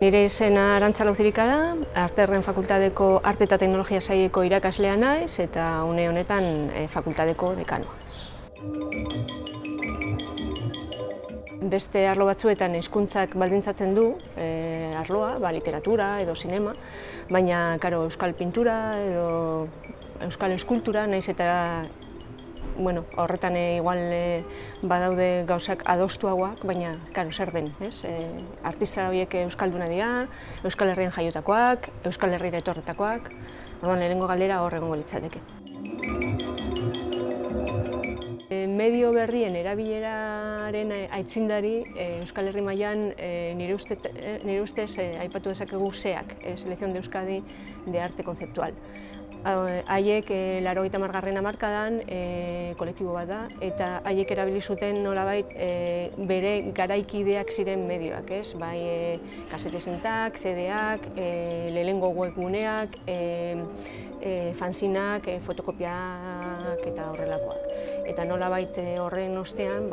Nire izena Arantza Lauzirika da, Arterren Fakultateko Arte eta Teknologia Saileko irakaslea naiz eta une honetan fakultateko dekanoa. Beste arlo batzuetan hizkuntzak baldintzatzen du arloa, literatura edo sinema, baina euskal pintura edo euskal eskultura, naiz eta horretan igual badaude gauzak adostuagoak, baina zer den, ez? Artista horiek euskalduna dira, Euskal Herrian jaiotakoak, Euskal Herrira etorritakoak, orduan lehenengo galdera hor egongo litzateke. Medio berrien erabileraren aitzindari Euskal Herri mailan nire ustez aipatu dezakegu SEAK, Selección de Euskadi de Arte Conceptual. Haiek 80. hamarkadan kolektibo bat da, eta haiek erabili zuten nolabait bere garaikideak ziren medioak, ez? Bai kasetesentak, CD-ak, lehenengo webguneak, fanzinak, fotokopiak eta horrelakoak. Eta nolabait horren ostean,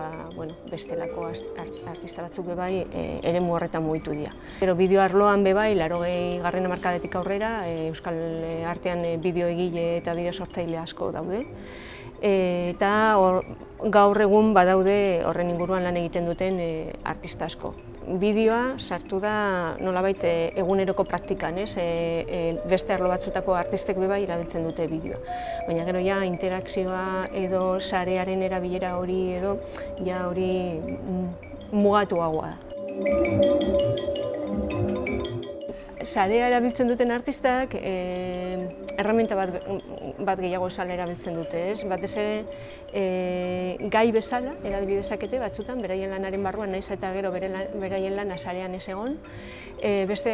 bestelako artista batzuk bebai eremu horretan mugitu dira. Gero bideo arloan bebai, 80. hamarkadetik aurrera, euskal artean bideo egile eta bideo sortzaile asko daude. Eta gaur egun badaude horren inguruan lan egiten duten artista asko. Bideoa sartu da nolabait eguneroko praktikan, beste arlo batzutako artistek bebai erabiltzen dute bideoa. Baina gero interakzioa edo sarearen erabilera hori edo hori mugatuagoa da. Sarea erabiltzen duten artistak erreminta bat gehiago esala erabiltzen dute, ez? Batez ere gai bezala erabili dezakete batzutan, beraien lanaren barruan, naiz eta gero beraien lana sarean ez egon. Beste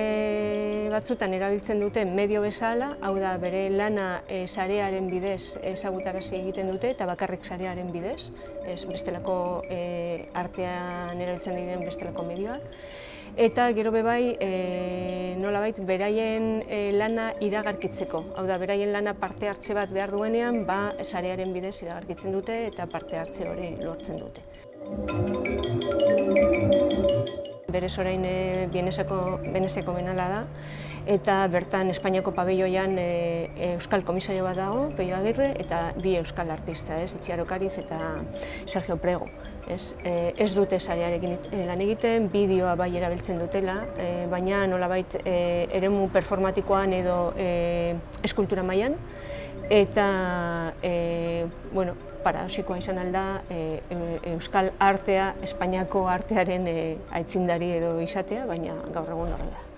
batzutan erabiltzen dute medio bezala, hau da bere lana sarearen bidez ezagutarazi egiten dute eta bakarrik sarearen bidez, ez bestelako artean erabiltzen diren bestelako medioak. Eta gero bebai nolabait beraien lana iragarkitzeko. Hau da, beraien lana parte hartze bat behar duenean, sarearen bidez iragarkitzen dute eta parte hartze hori lortzen dute. Berez orain Veneziako Bienala da, eta bertan Espainiako pabiloian euskal komisario bat dago, Peio Agirre, eta bi euskal artista, Itziar Okariz eta Sergio Prego. Ez dute sarearekin lan egiten, bideoa bai erabiltzen dutela, baina nolabait eremu performatikoan edo eskultura mailan, eta paradoxikoa izan alda euskal artea, Espainiako artearen aitzindari edo izatea, baina gaur egun horrela.